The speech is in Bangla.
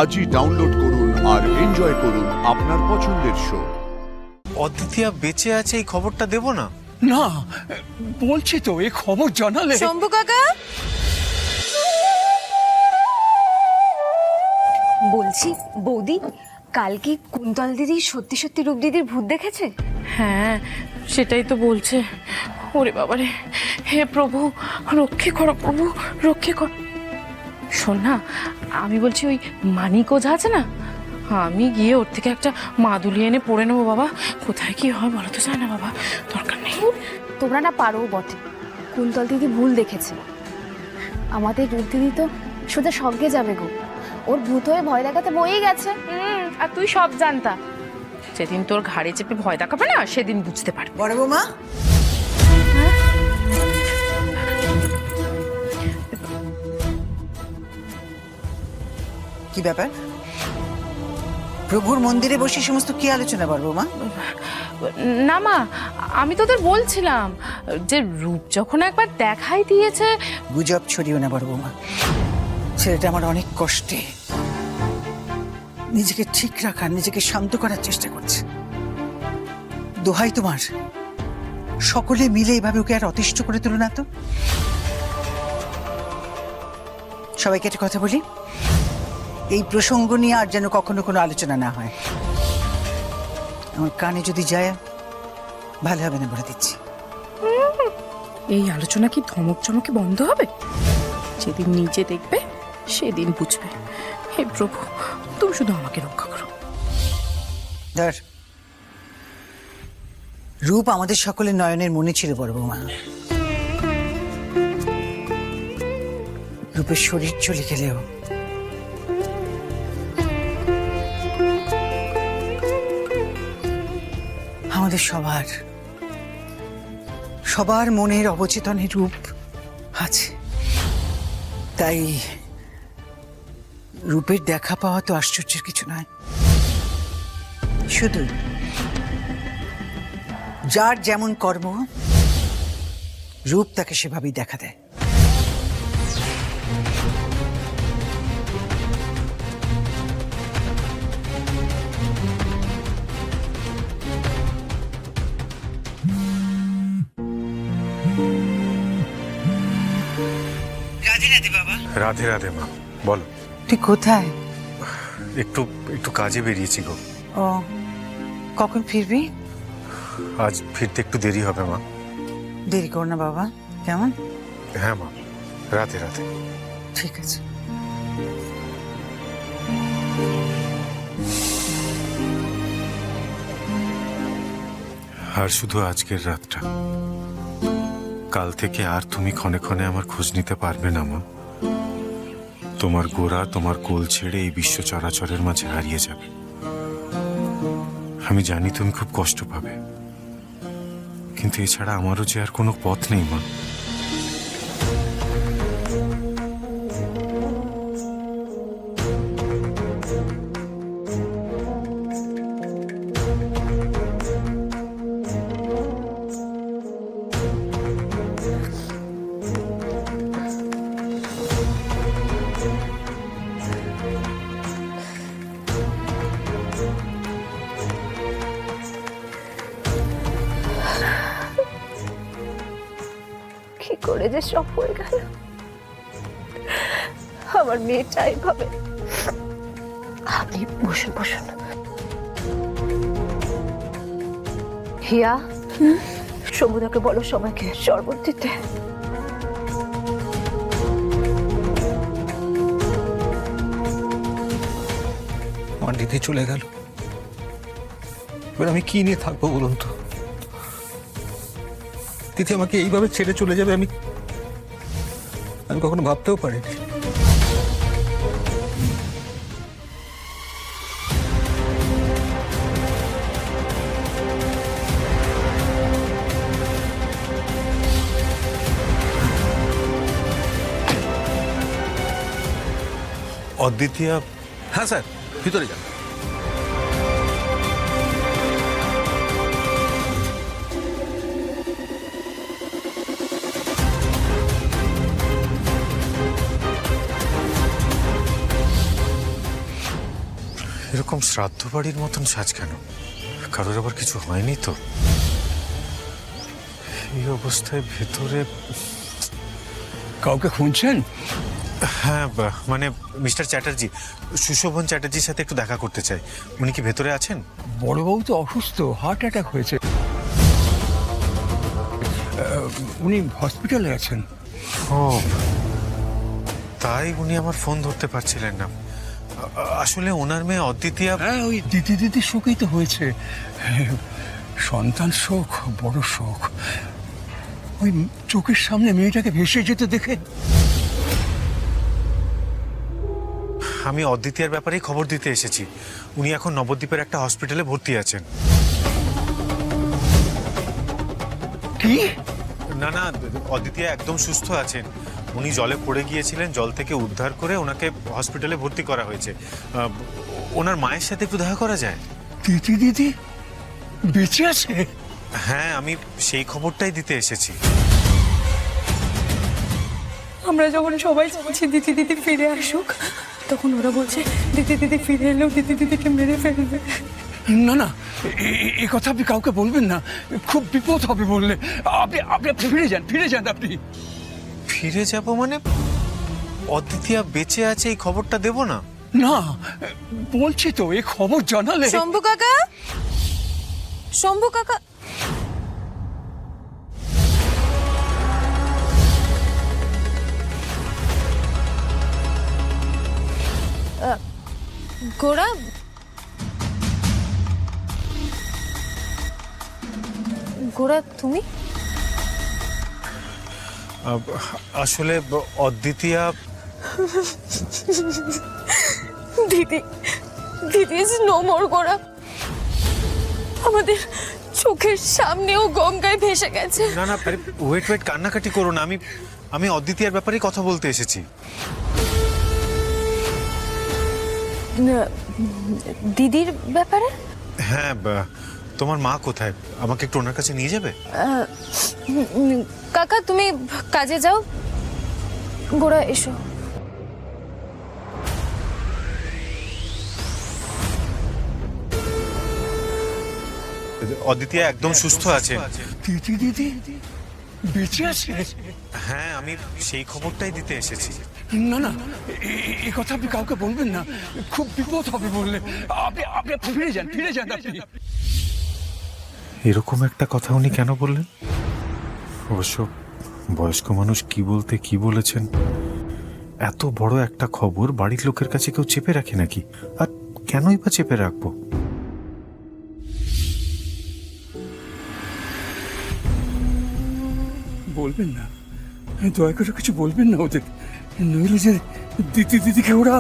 আজই ডাউনলোড করুন আর এনজয় করুন আপনার পছন্দের শো। অদ্বিতীয়া বেঁচে আছে এই খবরটা দেব না? না, বলছি তো এই খবর জানালে। শম্ভু কাকা, বলছি বৌদি, কাল কি কুন্তল দিদি সত্যি সত্যি রূপ দিদির ভূত দেখেছে? হ্যাঁ, সেটাই তো বলছে। ওরে বাবারে, হে প্রভু রক্ষে করো, প্রভু রক্ষে কর। শোন না, আমি বলছি ওই মানিক ওঝা আছে না, আমি গিয়ে ওর থেকে একটা মাদুলি এনে পড়ে নেবো বাবা। কোথায় কি হয় বলো তো, চায় না বাবা, দরকার নেই। তোমরা না পারো বটে, কুন্তল দিদি ভুল দেখেছে। আমাদের রূপ দিদি তো সোজা স্বর্গে যাবে গো, ওর ভূত হয়ে ভয় দেখাতে বইই গেছে। আর তুই সব জানতা, যেদিন তোর ঘাড়ে চেপে ভয় দেখাবে না সেদিন বুঝতে পারবি। বড় বৌমা, কি ব্যাপার? প্রভুর মন্দিরে বসে সমস্ত কি আলোচনা বড় বৌমা? না মা, আমি তোদের বলছিলাম যে রূপ যখন একবার দেখাই দিয়েছে। গুজব ছড়িও না বড় বৌমা, ছেলেটা আমার অনেক কষ্টে নিজেকে ঠিক রাখার, নিজেকে শান্ত করার চেষ্টা করছে। দোহাই তোমার, সকলে মিলে এইভাবে ওকে আর অতিষ্ঠ করে তুলো না তো। সবাইকে একটা কথা বলি, এই প্রসঙ্গ নিয়ে আর যেন কখনো কোনো আলোচনা না হয়। আমার কানে যদি যায় ভালো হবে না বলে দিচ্ছি। এই আলোচনা কি ধমক চমকে বন্ধ হবে? যেদিন নিজে দেখবে সেদিন বুঝবে। হে প্রভু, তুমি শুধু আমাকে রক্ষা করো। ধর, রূপ আমাদের সকলের নয়নের মনে ছিল বড় বৌমা। রূপের শরীর চলে গেলেও আমাদের সবার মনের অবচেতনে রূপ আছে। তাই রূপের দেখা পাওয়া তো আশ্চর্যের কিছু নয়। শুধু যার যেমন কর্ম, রূপ তাকে সেভাবেই দেখা দেয়। রাধে রাধে বাবা। রাধে রাধে মা, বলো। তুই কোথায়? একটু একটু কাজে বেরিয়েছি গো। ও, কখন ফিরবি? আজ ফিরতে একটু দেরি হবে মা। দেরি কর না বাবা, কেমন? হ্যাঁ মা, রাধে রাধে। ঠিক আছে। আর শুধু আজকের রাতটা, কাল থেকে আর তুমি ক্ষণে ক্ষণে আমার খোঁজ নিতে পারবে না মা। তোমার গোড়া, তোমার কোল ছেড়ে এই বিশ্ব চরাচরের মাঝে হারিয়ে যাবে। আমি জানি তুমি খুব কষ্ট পাবে, কিন্তু এছাড়া আমারও যে আর কোনো পথ নেই মা। কি করে যে সব হয়ে গেল, আমার মেয়েটা এইভাবে। আপনি বসুন বসুন। হিয়া, শম্ভুদাকে বলো সময়কে শরবত দিতে। আমার দিদি চলে গেল, এবার আমি কি নিয়ে থাকবো বলুন তো? দিদি আমাকে এইভাবে ছেড়ে চলে যাবে, আমি কখনো ভাবতেও পারিনি। অদ্বিতীয়া। হ্যাঁ স্যার, ভিতরে যান। এরকম শ্রাদ্ধ বাড়ির মতন সাজ কেন? কারোর আবার কিছু হয়নি তো? এই অবস্থায় ভেতরে? কাউকে খুঁজছেন? হ্যাঁ, মানে মিস্টার চ্যাটার্জি, সুশোভন চ্যাটার্জির সাথে একটু দেখা করতে চাই। উনি কি ভেতরে আছেন? বড়বাবু তো অসুস্থ, হার্ট অ্যাটাক হয়েছে। উনি হসপিটালে আছেন। ও, তাই উনি আমার ফোন ধরতে পারছিলেন না। আসলে ওনার মেয়ে অদ্বিতীয়া। হ্যাঁ, ওই দিদির শোকেই তো হয়েছে। সন্তান শোক, বড় শোক। ওই চোখের সামনে মেয়েটাকে ভেসে যেতে দেখে। আমি অদ্বিতীয়ার ব্যাপারেই খবর দিতে এসেছি। উনি এখন নবদ্বীপের একটা হসপিটালে ভর্তি আছেন। কি? না না, অদ্বিতীয়া একদম সুস্থ আছেন। উনি জলে পড়ে গিয়েছিলেন, জল থেকে উদ্ধার করে ওনাকে হসপিটালে ভর্তি করা হয়েছে। ওনার মায়ের সাথে একটু দেখা করা যায়? দিদি বেঁচে আছে? হ্যাঁ, আমি সেই খবরটাই দিতে এসেছি। আমরা যখন সবাই বলছি দিদি ফিরে আসুক, তখন ওরা বলছে দিদি ফিরে এলেও দিদিকে মেরে ফেলবে। না, এ কথা আপনি কাউকে বলবেন না, খুব বিপদ হবে বললে। আপনি ফিরে যান আপনি। ফিরে যাব মানে? অদ্বিতীয়া বেঁচে আছে এই খবরটা দেব না? না, বলছি তো, এই খবর জানালে। শম্ভু কাকা গোড়া, তুমি? আসলে অদ্বিতীয়া। দিদি ইজ নো মোর গোড়া। আমাদের চোখের সামনেও গঙ্গায় ভেসে গেছে। না না, ওয়েট কান্নাকাটি করো না। আমি অদ্বিতীয়ার ব্যাপারেই কথা বলতে এসেছি। দিদির ব্যাপারে? হ্যাঁ, তোমার মা কোথায়? আমাকে একটু ওনার কাছে নিয়ে যাবে? কাকা, তুমি কাজে যাও, গোড়া এসো। অদ্বিতীয়া একদম সুস্থ আছেন। দিদি বেঁচে আছে? হ্যাঁ, আমি সেই খবরটাই দিতে এসেছি। না, এ কথা আপনি কাউকে বলবেন না, খুব বিপদ হবে বললে। আপনি ফিরে যান আপনি। এরকম একটা কথা উনি কেন বললেন? অবশ্য বয়স্ক মানুষ কি বলতে কি বলেছেন। এত বড় একটা খবর বাড়ির লোকের কাছে কেউ চেপে রাখে নাকি? আর কেনই বা চেপে রাখবো? বলবেন না, দয়া করে কিছু বলবেন না ওদের, নইলে যে দিদিকে ওরা।